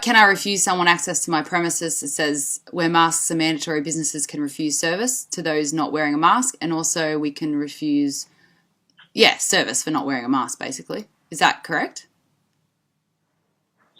can I refuse someone access to my premises? It says where masks are mandatory, businesses can refuse service to those not wearing a mask, and also we can refuse, service for not wearing a mask, basically. Is that correct?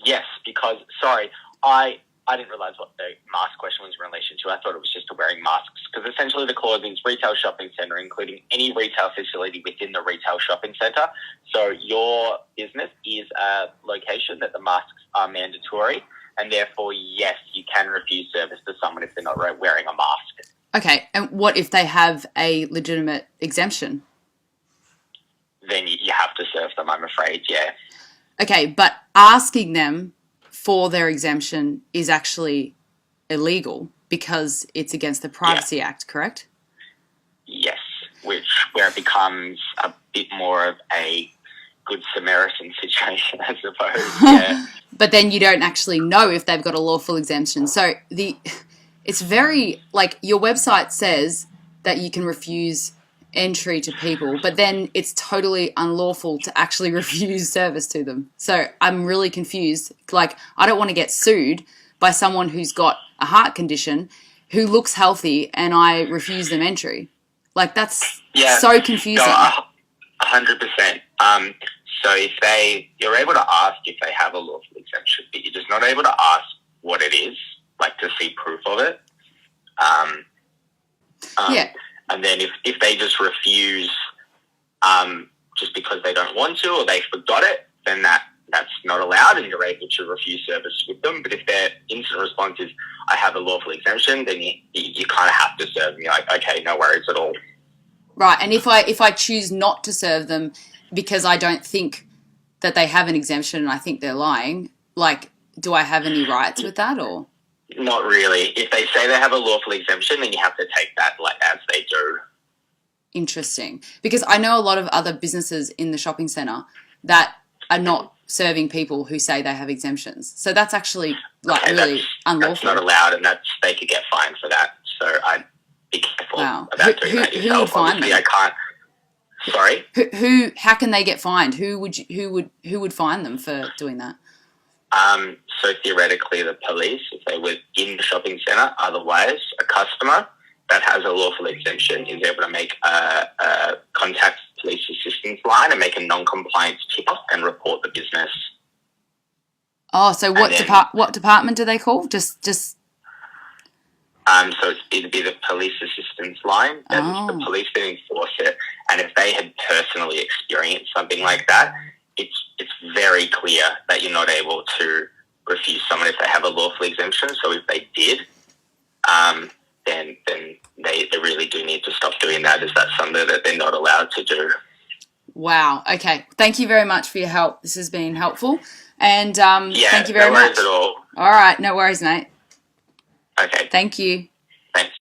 Yes, because, sorry, I didn't realise what the mask question was in relation to. I thought it was just to wearing masks, because essentially the clause means retail shopping centre, including any retail facility within the retail shopping centre. So your business is a location that the masks are mandatory, and therefore, yes, you can refuse service to someone if they're not wearing a mask. Okay, and what if they have a legitimate exemption? Then you have to serve them, I'm afraid, yeah. Okay, but asking them for their exemption is actually illegal because it's against the Privacy Act, correct? Yes, where it becomes a bit more of a Good Samaritan situation, I suppose. Yeah. But then you don't actually know if they've got a lawful exemption. So it's very, like, your website says that you can refuse entry to people, but then it's totally unlawful to actually refuse service to them. So I'm really confused. Like, I don't want to get sued by someone who's got a heart condition who looks healthy and I refuse them entry. Like, that's so confusing. No, 100%. So if you're able to ask if they have a lawful exemption, but you're just not able to ask what it is, like to see proof of it. And then if they just refuse just because they don't want to or they forgot it, then that's not allowed and you're able to refuse service with them. But if their instant response is, I have a lawful exemption, then you kind of have to serve them. You're like, okay, no worries at all. Right, and if I choose not to serve them because I don't think that they have an exemption and I think they're lying, like, do I have any rights with that or...? Not really. If they say they have a lawful exemption, then you have to take that like as they do. Interesting. Because I know a lot of other businesses in the shopping centre that are not serving people who say they have exemptions. So that's actually really unlawful. That's not allowed, and they could get fined for that. So I'd be careful about doing that yourself. Who would fine them? I can't. Sorry. Who? How can they get fined? Who would fine them for doing that? So theoretically, the police, if they were in the shopping centre. Otherwise, a customer that has a lawful exemption is able to make a contact police assistance line and make a non-compliance tip-off and report the business. Oh, so what department do they call? Just. So it'd be the police assistance line, and the police would enforce it. And if they had personally experienced something like that, it's very clear that you're not able to refuse someone if they have a lawful exemption. So if they did, then they really do need to stop doing that, as that's something that they're not allowed to do. Wow. Okay. Thank you very much for your help. This has been helpful. And thank you very much. No worries at all. All right. No worries, mate. Okay. Thank you. Thanks.